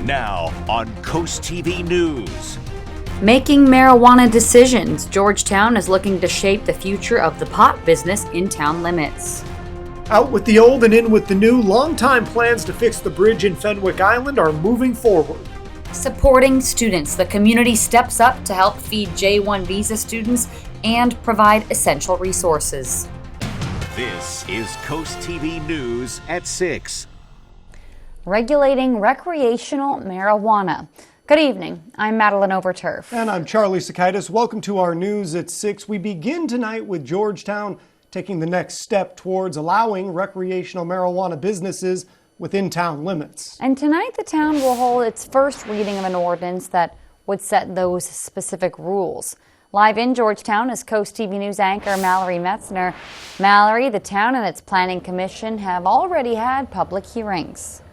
Now on CoastTV News. Making marijuana decisions. Georgetown is looking to shape the future of the pot business in town limits. Out with the old and in with the new, longtime plans to fix the bridge in Fenwick Island are moving forward. Supporting students. The community steps up to help feed J-1 visa students and provide essential resources. This is CoastTV News at 6. Regulating recreational marijuana. Good evening. I'm Madeline Overturf. And I'm Charlie Sakaitis. Welcome to our News at 6. We begin tonight with Georgetown taking the next step towards allowing recreational marijuana businesses within town limits. And tonight the town will hold its first reading of an ordinance that would set those specific rules. Live in Georgetown is CoastTV News anchor Mallory Metzner. Mallory, the town and its planning commission have already had public hearings.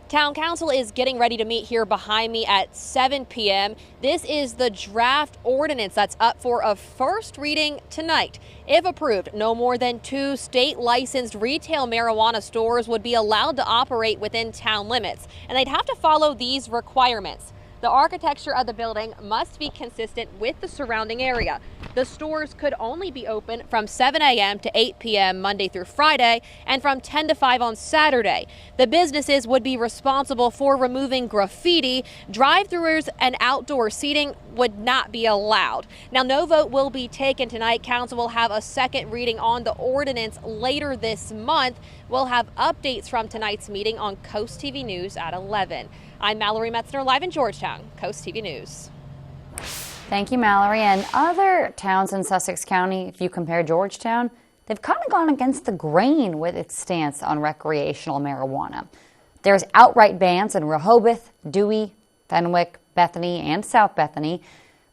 Town Council is getting ready to meet here behind me at 7 p.m. This is the draft ordinance that's up for a first reading tonight. If approved, no more than 2 state-licensed retail marijuana stores would be allowed to operate within town limits, and they'd have to follow these requirements. The architecture of the building must be consistent with the surrounding area. The stores could only be open from 7 a.m. to 8 p.m. Monday through Friday and from 10 to 5 on Saturday. The businesses would be responsible for removing graffiti. Drive-throughs and outdoor seating would not be allowed. Now, no vote will be taken tonight. Council will have a second reading on the ordinance later this month. We'll have updates from tonight's meeting on CoastTV News at 11. I'm Mallory Metzner, live in Georgetown, CoastTV News. Thank you, Mallory. And other towns in Sussex County, if you compare Georgetown, they've kind of gone against the grain with its stance on recreational marijuana. There's outright bans in Rehoboth, Dewey, Fenwick, Bethany, and South Bethany.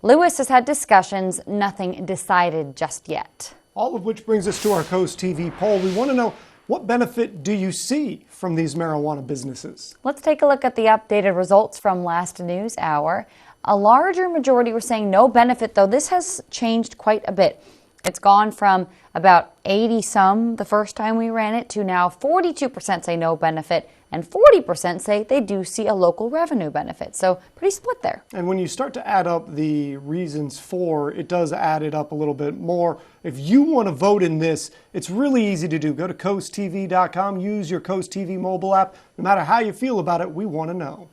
Lewis has had discussions, nothing decided just yet. All of which brings us to our CoastTV poll. We want to know, what benefit do you see from these marijuana businesses? Let's take a look at the updated results from last news hour. A larger majority were saying no benefit, though this has changed quite a bit. It's gone from about 80-some the first time we ran it to now 42% say no benefit and 40% say they do see a local revenue benefit. So pretty split there. And when you start to add up the reasons for, it does add it up a little bit more. If you want to vote in this, it's really easy to do. Go to coasttv.com, use your CoastTV mobile app. No matter how you feel about it, we want to know.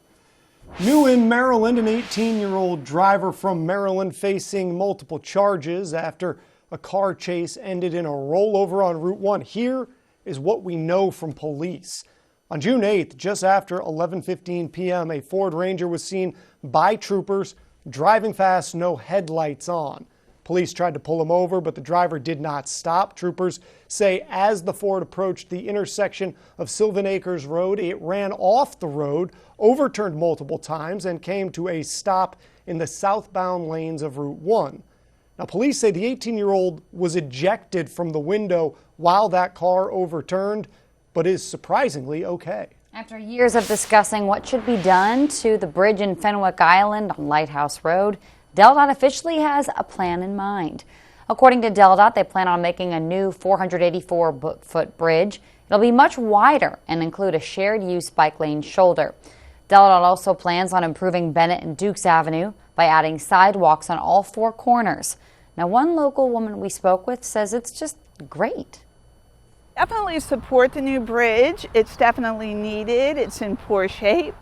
New in Maryland, an 18-year-old driver from Maryland facing multiple charges after a car chase ended in a rollover on Route 1. Here is what we know from police. On June 8th, just after 11:15 p.m., a Ford Ranger was seen by troopers driving fast, no headlights on. Police tried to pull him over, but the driver did not stop. Troopers say as the Ford approached the intersection of Sylvan Acres Road, it ran off the road, overturned multiple times, and came to a stop in the southbound lanes of Route 1. Now, police say the 18-year-old was ejected from the window while that car overturned, but is surprisingly okay. After years of discussing what should be done to the bridge in Fenwick Island on Lighthouse Road, DelDOT officially has a plan in mind. According to DelDOT, they plan on making a new 484-foot bridge. It'll be much wider and include a shared-use bike lane shoulder. DelDOT also plans on improving Bennett and Dukes Avenue by adding sidewalks on all 4 corners. Now, one local woman we spoke with says it's just great. Definitely support the new bridge. It's definitely needed. It's in poor shape.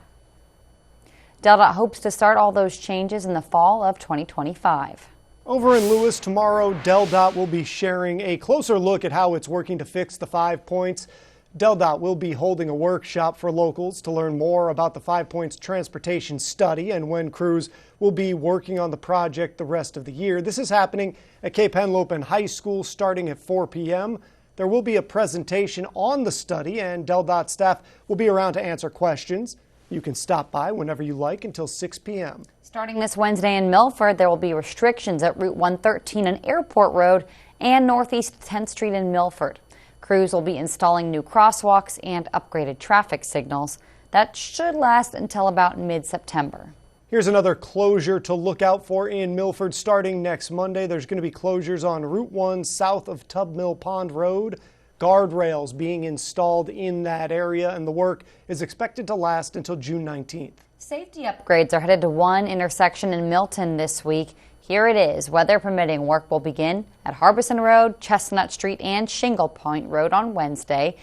DelDOT hopes to start all those changes in the fall of 2025. Over in Lewis tomorrow, DelDOT will be sharing a closer look at how it's working to fix the 5 points. DelDOT will be holding a workshop for locals to learn more about the 5 points transportation study and when crews will be working on the project the rest of the year. This is happening at Cape Henlopen High School starting at 4 p.m. There will be a presentation on the study, and DelDOT staff will be around to answer questions. You can stop by whenever you like until 6 p.m. Starting this Wednesday in Milford, there will be restrictions at Route 113 and Airport Road and Northeast 10th Street in Milford. Crews will be installing new crosswalks and upgraded traffic signals. That should last until about mid-September. Here's another closure to look out for in Milford starting next Monday. There's going to be closures on Route 1 south of Tub Mill Pond Road. guardrails being installed in that area, and the work is expected to last until June 19th. Safety upgrades are headed to one intersection in Milton this week. Here it is. Weather permitting, work will begin at Harbison Road, Chestnut Street, and Shingle Point Road on Wednesday.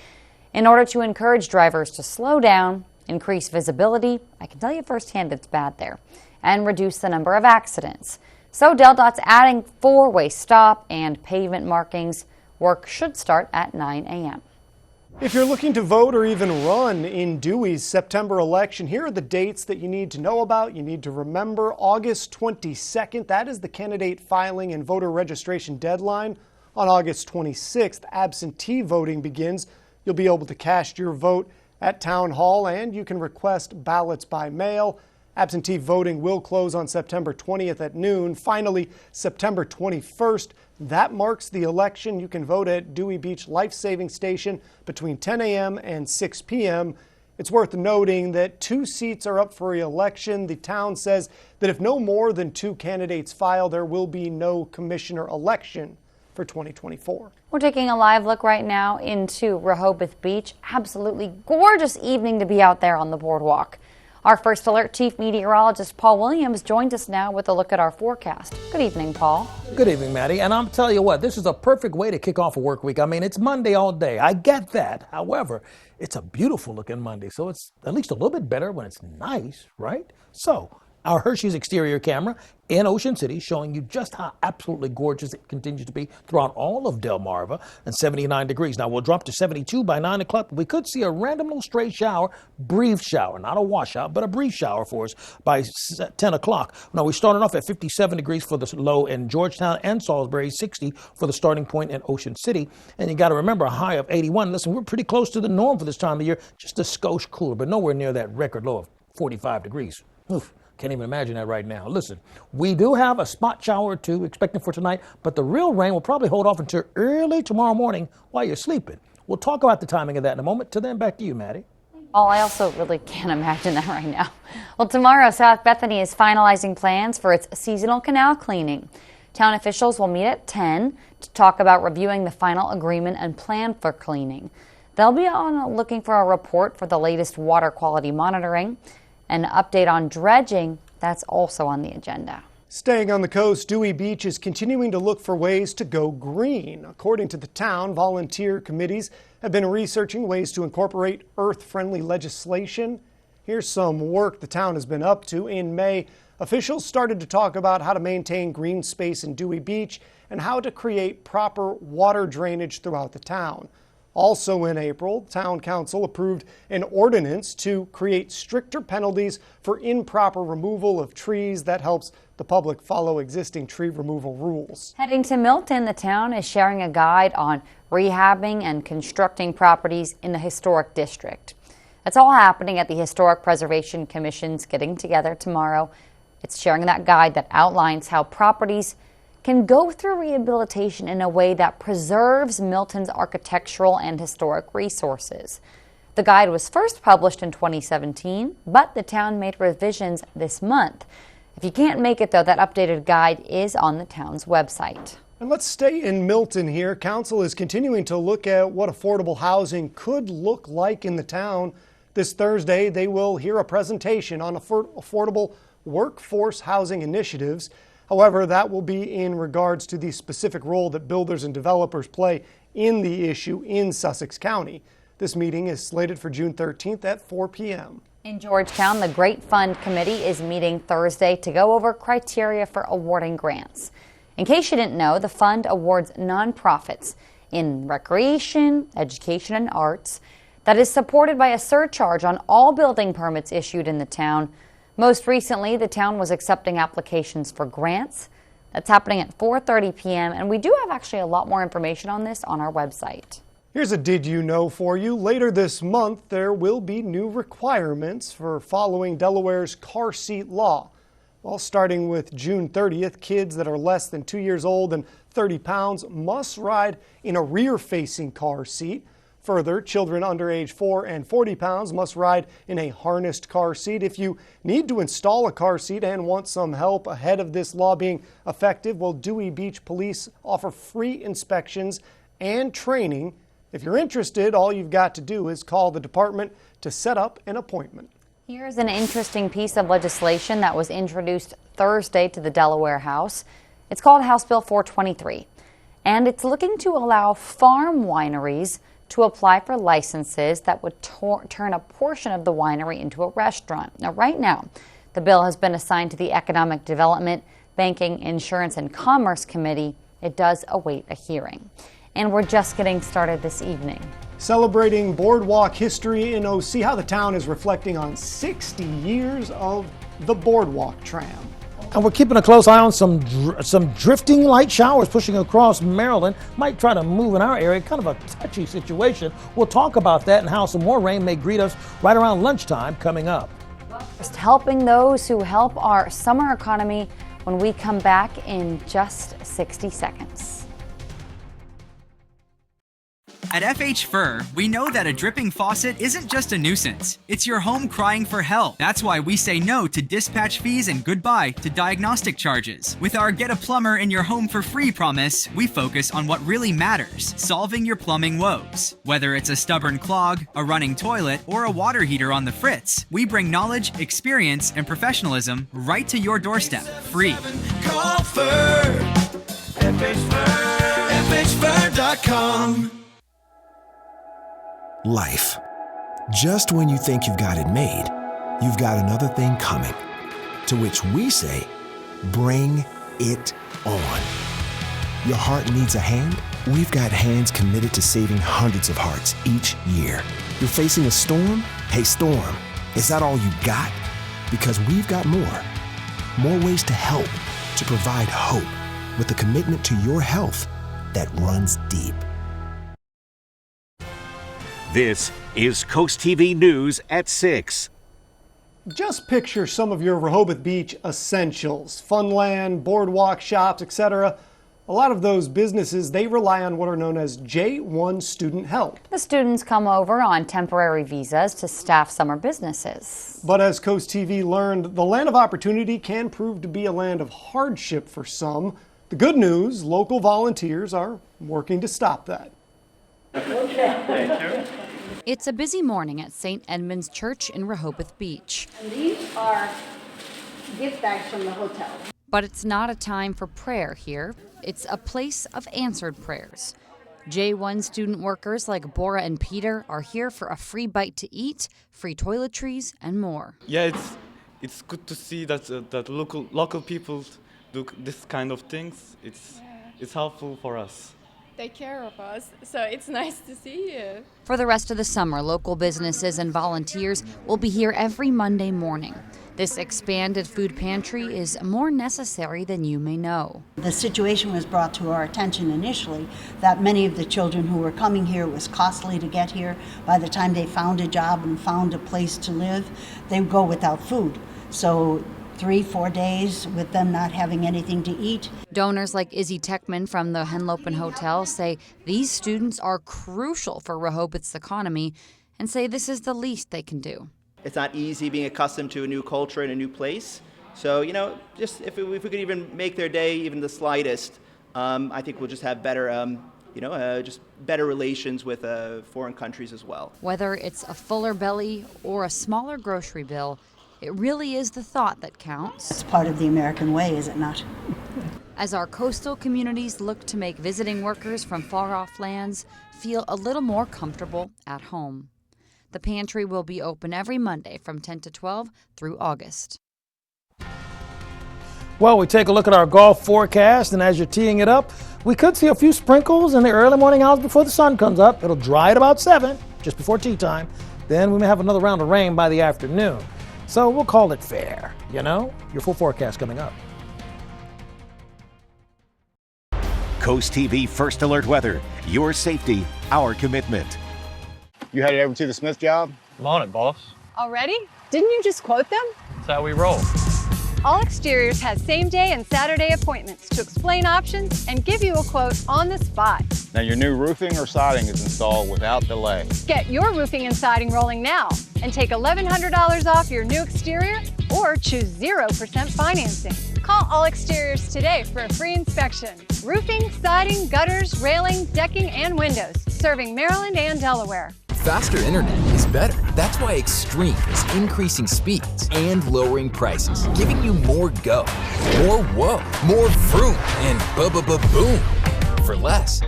In order to encourage drivers to slow down, increase visibility, I can tell you firsthand it's bad there, and reduce the number of accidents. So DelDOT's adding four-way stop and pavement markings. Work should start at 9 a.m. If you're looking to vote or even run in Dewey's September election, here are the dates that you need to know about. You need to remember August 22nd. That is the candidate filing and voter registration deadline. On August 26th, absentee voting begins. You'll be able to cast your vote at Town Hall, and you can request ballots by mail. Absentee voting will close on September 20th at noon. Finally, September 21st, that marks the election. You can vote at Dewey Beach Life Saving Station between 10 a.m. and 6 p.m. It's worth noting that 2 seats are up for re-election. The town says that if no more than 2 candidates file, there will be no commissioner election for 2024. We're taking a live look right now into Rehoboth Beach. Absolutely gorgeous evening to be out there on the boardwalk. Our First Alert Chief Meteorologist Paul Williams joins us now with a look at our forecast. Good evening, Paul. Good evening, Maddie. And I'm telling you what, this is a perfect way to kick off a work week. I mean, it's Monday all day. I get that. However, it's a beautiful looking Monday, so it's at least a little bit better when it's nice, right? So, our Hershey's exterior camera in Ocean City showing you just how absolutely gorgeous it continues to be throughout all of Delmarva, and 79 degrees. Now, we'll drop to 72 by 9 o'clock. We could see a random little stray shower, brief shower, not a washout, but a brief shower for us by 10 o'clock. Now, we started off at 57 degrees for the low in Georgetown and Salisbury, 60 for the starting point in Ocean City. And you got to remember a high of 81. Listen, we're pretty close to the norm for this time of year, just a skosh cooler, but nowhere near that record low of 45 degrees. Oof. Can't even imagine that right now. Listen, we do have a spot shower or two expected for tonight, but the real rain will probably hold off until early tomorrow morning while you're sleeping. We'll talk about the timing of that in a moment. Till then, back to you, Maddie. Oh, I also really can't imagine that right now. Well, tomorrow, South Bethany is finalizing plans for its seasonal canal cleaning. Town officials will meet at 10 to talk about reviewing the final agreement and plan for cleaning. They'll be looking for a report for the latest water quality monitoring. An update on dredging, that's also on the agenda. Staying on the coast, Dewey Beach is continuing to look for ways to go green. According to the town, volunteer committees have been researching ways to incorporate earth-friendly legislation. Here's some work the town has been up to. In May, officials started to talk about how to maintain green space in Dewey Beach and how to create proper water drainage throughout the town. Also in April, Town Council approved an ordinance to create stricter penalties for improper removal of trees. That helps the public follow existing tree removal rules. Heading to Milton, the town is sharing a guide on rehabbing and constructing properties in the historic district. That's all happening at the Historic Preservation Commission's getting together tomorrow. It's sharing that guide that outlines how properties can go through rehabilitation in a way that preserves Milton's architectural and historic resources. The guide was first published in 2017, but the town made revisions this month. If you can't make it, though, that updated guide is on the town's website. And let's stay in Milton here. Council is continuing to look at what affordable housing could look like in the town. This Thursday, they will hear a presentation on affordable workforce housing initiatives. However, that will be in regards to the specific role that builders and developers play in the issue in Sussex County. This meeting is slated for June 13th at 4 p.m. In Georgetown, the Great Fund Committee is meeting Thursday to go over criteria for awarding grants. In case you didn't know, the fund awards nonprofits in recreation, education, and arts that is supported by a surcharge on all building permits issued in the town. Most recently, the town was accepting applications for grants. That's happening at 4:30 p.m. And we do have actually a lot more information on this on our website. Here's a did you know for you. Later this month, there will be new requirements for following Delaware's car seat law. Well, starting with June 30th, kids that are less than 2 years old and 30 pounds must ride in a rear-facing car seat. Further, children under age 4 and 40 pounds must ride in a harnessed car seat. If you need to install a car seat and want some help ahead of this law being effective, well, Dewey Beach Police offer free inspections and training. If you're interested, all you've got to do is call the department to set up an appointment. Here's an interesting piece of legislation that was introduced Thursday to the Delaware House. It's called House Bill 423, and it's looking to allow farm wineries to apply for licenses that would turn a portion of the winery into a restaurant. Now, right now, the bill has been assigned to the Economic Development, Banking, Insurance, and Commerce Committee. It does await a hearing. And we're just getting started this evening. Celebrating boardwalk history in OC, how the town is reflecting on 60 years of the boardwalk tram. And we're keeping a close eye on some drifting light showers pushing across Maryland. Might try to move in our area, kind of a touchy situation. We'll talk about that and how some more rain may greet us right around lunchtime coming up. Just helping those who help our summer economy when we come back in just 60 seconds. At FH Fur, we know that a dripping faucet isn't just a nuisance. It's your home crying for help. That's why we say no to dispatch fees and goodbye to diagnostic charges. With our Get a Plumber in Your Home for Free promise, we focus on what really matters, solving your plumbing woes. Whether it's a stubborn clog, a running toilet, or a water heater on the fritz, we bring knowledge, experience, and professionalism right to your doorstep, free. Call Fur. FH Fur. FHFur.com. Life. Just when you think you've got it made, you've got another thing coming. To which we say, bring it on. Your heart needs a hand? We've got hands committed to saving hundreds of hearts each year. You're facing a storm? Hey, storm, is that all you got? Because we've got more. More ways to help, to provide hope, with a commitment to your health that runs deep. This is Coast TV News at 6. Just picture some of your Rehoboth Beach essentials, funland, boardwalk shops, etc. A lot of those businesses, they rely on what are known as J1 student help. The students come over on temporary visas to staff summer businesses. But as Coast TV learned, the land of opportunity can prove to be a land of hardship for some. The good news, local volunteers are working to stop that. Thank you. It's a busy morning at St. Edmund's Church in Rehoboth Beach. And these are gift bags from the hotel. But it's not a time for prayer here. It's a place of answered prayers. J1 student workers like Bora and Peter are here for a free bite to eat, free toiletries, and more. Yeah, it's good to see that that local people do this kind of things. It's helpful for us. They care of us, so it's nice to see you. For the rest of the summer, local businesses and volunteers will be here every Monday morning. This expanded food pantry is more necessary than you may know. The situation was brought to our attention initially that many of the children who were coming here, it was costly to get here. By the time they found a job and found a place to live, they would go without food. So 3-4 days with them not having anything to eat. Donors like Izzy Techman from the Henlopen Hotel say these students are crucial for Rehoboth's economy and say this is the least they can do. It's not easy being accustomed to a new culture and a new place. So, just if we could even make their day even the slightest, I think we'll just have better, just better relations with foreign countries as well. Whether it's a fuller belly or a smaller grocery bill, it really is the thought that counts. It's part of the American way, is it not? As our coastal communities look to make visiting workers from far-off lands feel a little more comfortable at home. The pantry will be open every Monday from 10 to 12 through August. Well, we take a look at our golf forecast, and as you're teeing it up, we could see a few sprinkles in the early morning hours before the sun comes up. It'll dry at about 7, just before tea time. Then we may have another round of rain by the afternoon. So we'll call it fair, Your full forecast coming up. Coast TV First Alert Weather. Your safety, our commitment. You headed over to the Smith job? I'm on it, boss. Already? Didn't you just quote them? That's how we roll. All Exteriors has same-day and Saturday appointments to explain options and give you a quote on the spot. Now your new roofing or siding is installed without delay. Get your roofing and siding rolling now and take $1,100 off your new exterior or choose 0% financing. Call All Exteriors today for a free inspection. Roofing, siding, gutters, railing, decking, and windows. serving Maryland and Delaware. Faster internet is better. That's why Extreme is increasing speeds and lowering prices, giving you more go, more whoa, more vroom, and boom for less.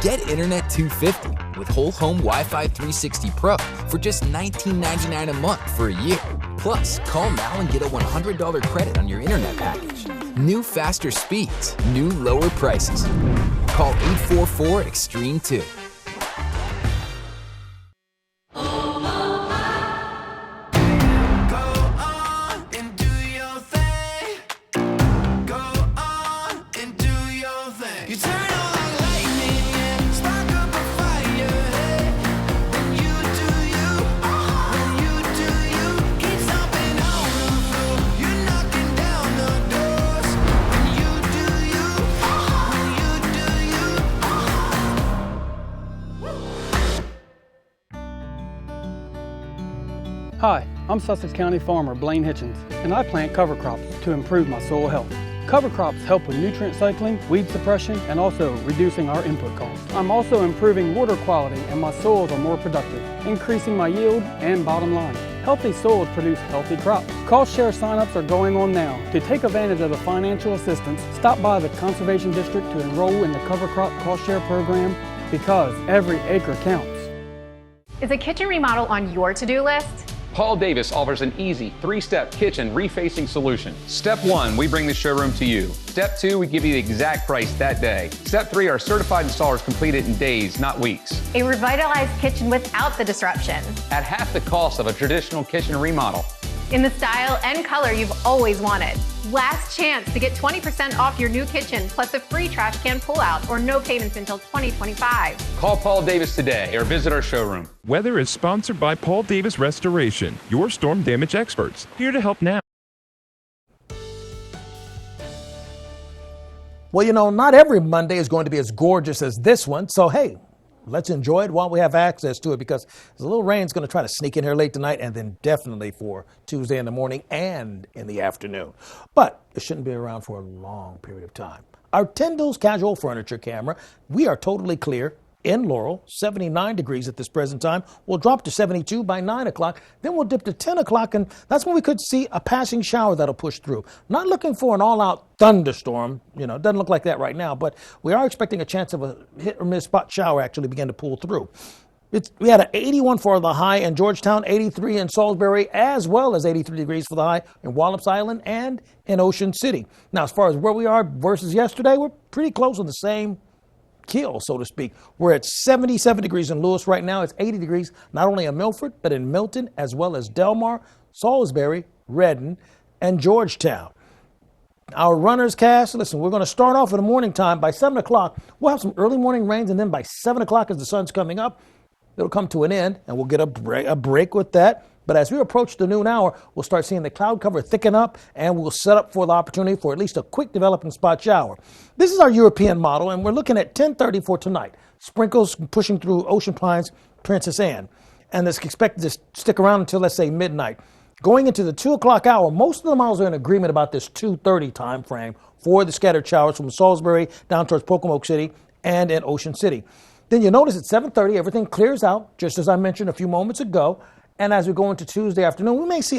Get Internet 250 with whole home Wi-Fi 360 Pro for just $19.99 a month for a year. Plus, call now and get a $100 credit on your internet package. New faster speeds, new lower prices. Call 844-EXTREME2. Hi, I'm Sussex County farmer Blaine Hitchens, and I plant cover crops to improve my soil health. Cover crops help with nutrient cycling, weed suppression, and also reducing our input costs. I'm also improving water quality and my soils are more productive, increasing my yield and bottom line. Healthy soils produce healthy crops. Cost share signups are going on now. To take advantage of the financial assistance, stop by the Conservation District to enroll in the cover crop cost share program because every acre counts. Is a kitchen remodel on your to-do list? Paul Davis offers an easy 3-step kitchen refacing solution. Step 1, we bring the showroom to you. Step 2, we give you the exact price that day. Step 3, our certified installers complete it in days, not weeks. A revitalized kitchen without the disruption. At half the cost of a traditional kitchen remodel. In the style and color you've always wanted. Last chance to get 20% off your new kitchen plus a free trash can pullout or no payments until 2025. Call Paul Davis today or visit our showroom. Weather is sponsored by Paul Davis Restoration, your storm damage experts. Here to help now. Well, you know, not every Monday is going to be as gorgeous as this one. So, hey, let's enjoy it while we have access to it because a little rain's going to try to sneak in here late tonight and then definitely for Tuesday in the morning and in the afternoon. But it shouldn't be around for a long period of time. Our Tyndall's Casual Furniture camera, we are totally clear in Laurel, 79 degrees at this present time. We'll drop to 72 by 9 o'clock. Then we'll dip to 10 o'clock, and that's when we could see a passing shower that'll push through. Not looking for an all-out thunderstorm. You know, it doesn't look like that right now, but we are expecting a chance of a hit-or-miss spot shower actually begin to pull through. We had an 81 for the high in Georgetown, 83 in Salisbury, as well as 83 degrees for the high in Wallops Island and in Ocean City. Now, as far as where we are versus yesterday, we're pretty close on the same kill, so to speak. We're at 77 degrees in Lewis right now. It's 80 degrees not only in Milford, but in Milton, as well as Delmar, Salisbury, Redden, and Georgetown. Our runner's cast, listen, we're going to start off in the morning time. By 7 o'clock, we'll have some early morning rains, and then by 7 o'clock as the sun's coming up, it'll come to an end, and we'll get a break with that. But as we approach the noon hour, we'll start seeing the cloud cover thicken up, and we'll set up for the opportunity for at least a quick developing spot shower. This is our European model, and we're looking at 10:30 for tonight. Sprinkles pushing through Ocean Pines, Princess Anne. And it's expected to stick around until, let's say, midnight. Going into the 2 o'clock hour, most of the models are in agreement about this 2:30 time frame for the scattered showers from Salisbury down towards Pocomoke City and in Ocean City. Then you notice at 7:30, everything clears out, just as I mentioned a few moments ago. And as we go into Tuesday afternoon, we may see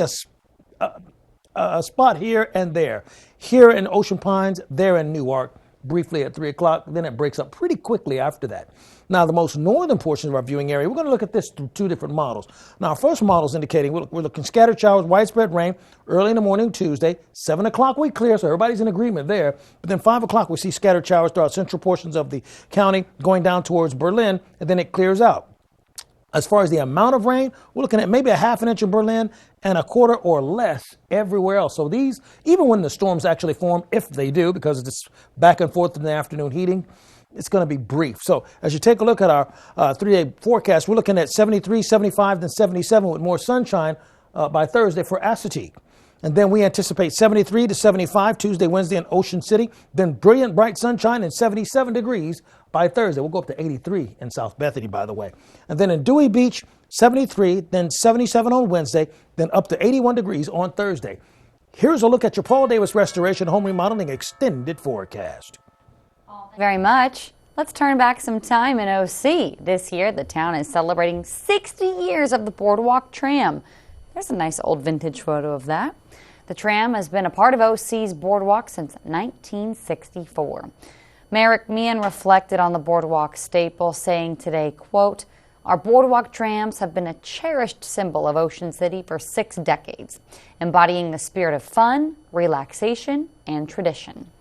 a spot here and there. Here in Ocean Pines, there in Newark, briefly at 3 o'clock. Then it breaks up pretty quickly after that. Now, the most northern portion of our viewing area, we're going to look at this through two different models. Now, our first model is indicating we're looking scattered showers, widespread rain, early in the morning Tuesday. 7 o'clock we clear, so everybody's in agreement there. But then 5 o'clock we see scattered showers throughout central portions of the county going down towards Berlin, and then it clears out. As far as the amount of rain, we're looking at maybe a half an inch in Berlin and a quarter or less everywhere else. So these, even when the storms actually form, if they do, because it's back and forth in the afternoon heating, it's going to be brief. So as you take a look at our 3-day forecast, we're looking at 73, 75, then 77 with more sunshine by Thursday for Assateague. And then we anticipate 73 to 75 Tuesday, Wednesday in Ocean City. Then brilliant, bright sunshine and 77 degrees by Thursday. We'll go up to 83 in South Bethany, by the way. And then in Dewey Beach, 73, then 77 on Wednesday, then up to 81 degrees on Thursday. Here's a look at your Paul Davis Restoration Home Remodeling Extended Forecast. Very much. Let's turn back some time in OC. This year, the town is celebrating 60 years of the Boardwalk Tram. There's a nice old vintage photo of that. The tram has been a part of OC's boardwalk since 1964. Merrick Meehan reflected on the boardwalk staple, saying today, quote, "Our boardwalk trams have been a cherished symbol of Ocean City for 6 decades, embodying the spirit of fun, relaxation, and tradition."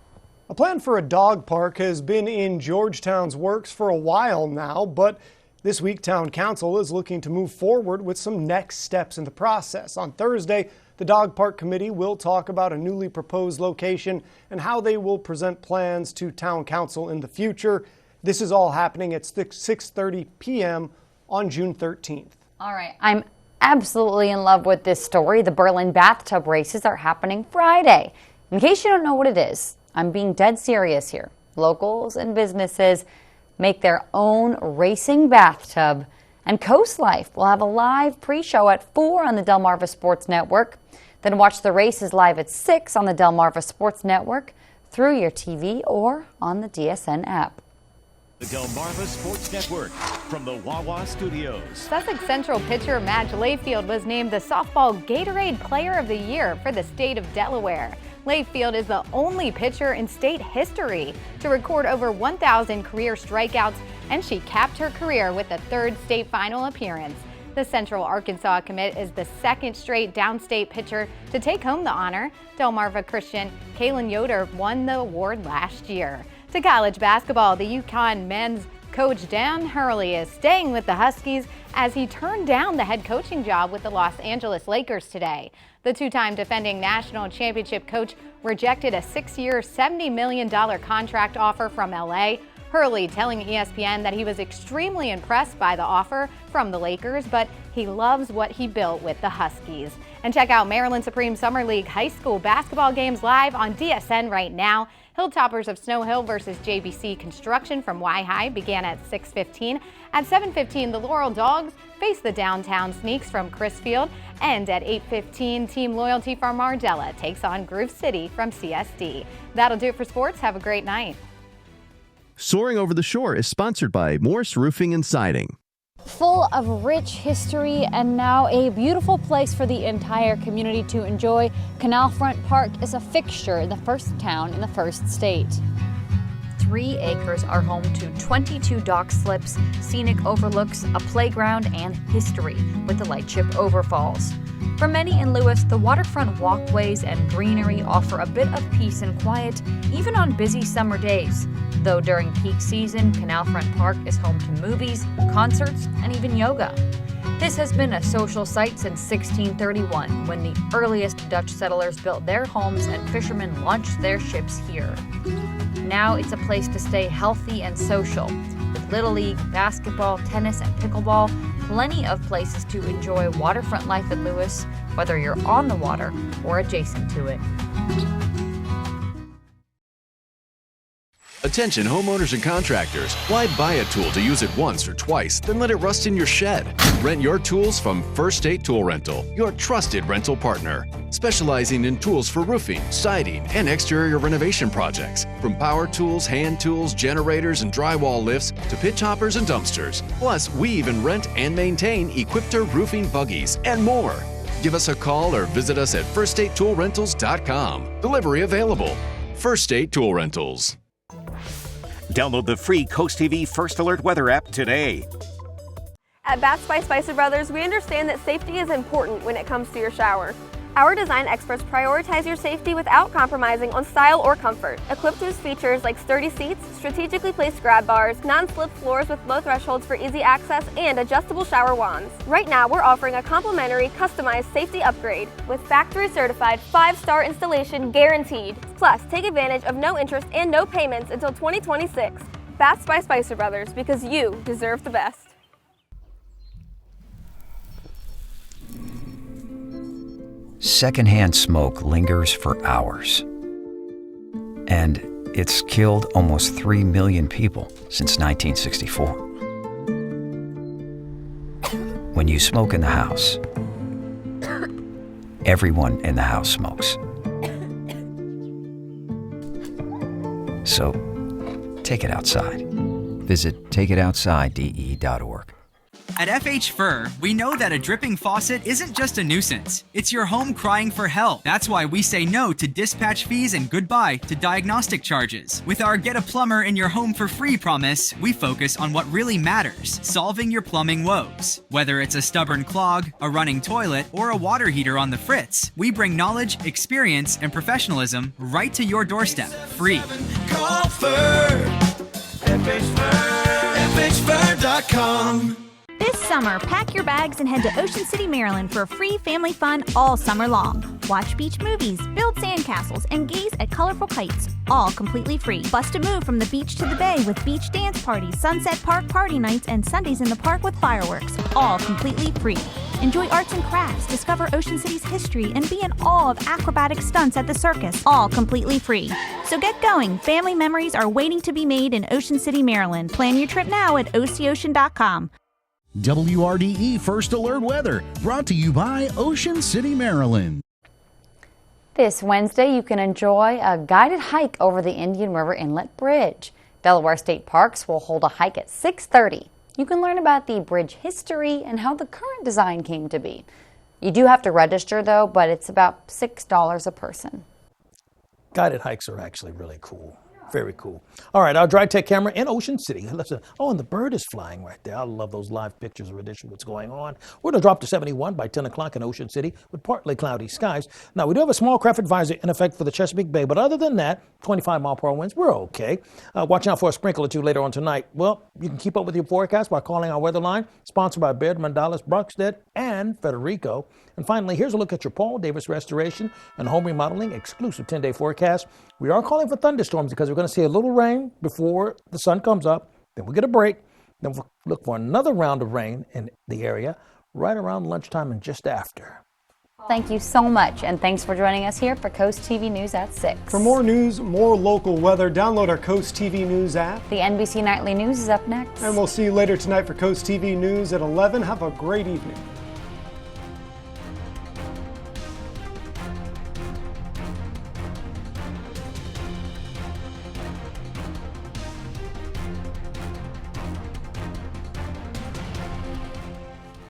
A plan for a dog park has been in Georgetown's works for a while now, but this week Town Council is looking to move forward with some next steps in the process. On Thursday, the Dog Park Committee will talk about a newly proposed location and how they will present plans to Town Council in the future. This is all happening at 6:30 p.m. on June 13th. All right, I'm absolutely in love with this story. The Berlin bathtub races are happening Friday. In case you don't know what it is, I'm being dead serious here. Locals and businesses make their own racing bathtub, and Coast Life will have a live pre-show at 4 on the Delmarva Sports Network. Then watch the races live at 6 on the Delmarva Sports Network, through your TV, or on the DSN app. The Delmarva Sports Network from the Wawa Studios. Sussex Central pitcher Madge Layfield was named the Softball Gatorade Player of the Year for the state of Delaware. Layfield is the only pitcher in state history to record over 1,000 career strikeouts, and she capped her career with a 3rd state final appearance. The Central Arkansas commit is the 2nd straight downstate pitcher to take home the honor. Delmarva Christian Kalen Yoder won the award last year. To college basketball, the UConn men's coach Dan Hurley is staying with the Huskies as he turned down the head coaching job with the Los Angeles Lakers today. The 2-time defending national championship coach rejected a 6-year, $70 million contract offer from LA. Hurley telling ESPN that he was extremely impressed by the offer from the Lakers, but he loves what he built with the Huskies. And check out Maryland Supreme Summer League high school basketball games live on DSN right now. Hilltoppers of Snow Hill versus JBC Construction from Y-High began at 6:15. At 7:15, the Laurel Dogs face the Downtown Sneaks from Crisfield. And at 8:15, Team Loyalty from Ardella takes on Groove City from CSD. That'll do it for sports. Have a great night. Soaring Over the Shore is sponsored by Morse Roofing and Siding. Full of rich history and now a beautiful place for the entire community to enjoy, Canal Front Park is a fixture in the first town in the first state. 3 acres are home to 22 dock slips, scenic overlooks, a playground, and history with the Lightship Overfalls. For many in Lewis, the waterfront walkways and greenery offer a bit of peace and quiet, even on busy summer days. Though during peak season, Canal Front Park is home to movies, concerts, and even yoga. This has been a social site since 1631, when the earliest Dutch settlers built their homes and fishermen launched their ships here. Now it's a place to stay healthy and social. With Little League, basketball, tennis, and pickleball, plenty of places to enjoy waterfront life in Lewis, whether you're on the water or adjacent to it. Attention homeowners and contractors. Why buy a tool to use it once or twice, then let it rust in your shed? Rent your tools from First State Tool Rental, your trusted rental partner. Specializing in tools for roofing, siding, and exterior renovation projects. From power tools, hand tools, generators, and drywall lifts to pitch hoppers and dumpsters. Plus, we even rent and maintain Equipter roofing buggies and more. Give us a call or visit us at firststatetoolrentals.com. Delivery available. First State Tool Rentals. Download the free Coast TV First Alert weather app today. At Baths by Spicer Brothers, we understand that safety is important when it comes to your shower. Our design experts prioritize your safety without compromising on style or comfort. Equipped with features like sturdy seats, strategically placed grab bars, non-slip floors with low thresholds for easy access, and adjustable shower wands. Right now, we're offering a complimentary customized safety upgrade with factory certified 5-star installation guaranteed. Plus, take advantage of no interest and no payments until 2026. Baths by Spicer Brothers, because you deserve the best. Secondhand smoke lingers for hours, and it's killed almost 3 million people since 1964. When you smoke in the house, everyone in the house smokes. So take it outside. Visit takeitoutside.de.org. At FH Fur, we know that a dripping faucet isn't just a nuisance. It's your home crying for help. That's why we say no to dispatch fees and goodbye to diagnostic charges. With our Get a Plumber in Your Home for Free promise, we focus on what really matters, solving your plumbing woes. Whether it's a stubborn clog, a running toilet, or a water heater on the fritz, we bring knowledge, experience, and professionalism right to your doorstep, free. Call Fur. FHFur.com. This summer, pack your bags and head to Ocean City, Maryland for free family fun all summer long. Watch beach movies, build sandcastles, and gaze at colorful kites, all completely free. Bust a move from the beach to the bay with beach dance parties, Sunset Park party nights, and Sundays in the park with fireworks, all completely free. Enjoy arts and crafts, discover Ocean City's history, and be in awe of acrobatic stunts at the circus, all completely free. So get going. Family memories are waiting to be made in Ocean City, Maryland. Plan your trip now at OCOcean.com. WRDE First Alert Weather, brought to you by Ocean City, Maryland. This Wednesday, you can enjoy a guided hike over the Indian River Inlet Bridge. Delaware State Parks will hold a hike at 6:30. You can learn about the bridge history and how the current design came to be. You do have to register, though, but it's about $6 a person. Guided hikes are actually really cool. Very cool. All right, our dry tech camera in Ocean City. Listen. Oh, and the bird is flying right there. I love those live pictures of addition what's going on. We're going to drop to 71 by 10 o'clock in Ocean City with partly cloudy skies. Now, we do have a small craft advisory in effect for the Chesapeake Bay, but other than that, 25-mile-per-hour winds, we're okay. Watch out for a sprinkle or two later on tonight. Well, you can keep up with your forecast by calling our weather line, sponsored by Baird, Mandalas, Brockstead, and Federico. And finally, here's a look at your Paul Davis Restoration and Home Remodeling exclusive 10-day forecast. We are calling for thunderstorms because we're going to see a little rain before the sun comes up. Then we'll get a break. Then we'll look for another round of rain in the area right around lunchtime and just after. Thank you so much, and thanks for joining us here for Coast TV News at 6. For more news, more local weather, download our Coast TV News app. The NBC Nightly News is up next. And we'll see you later tonight for Coast TV News at 11. Have a great evening.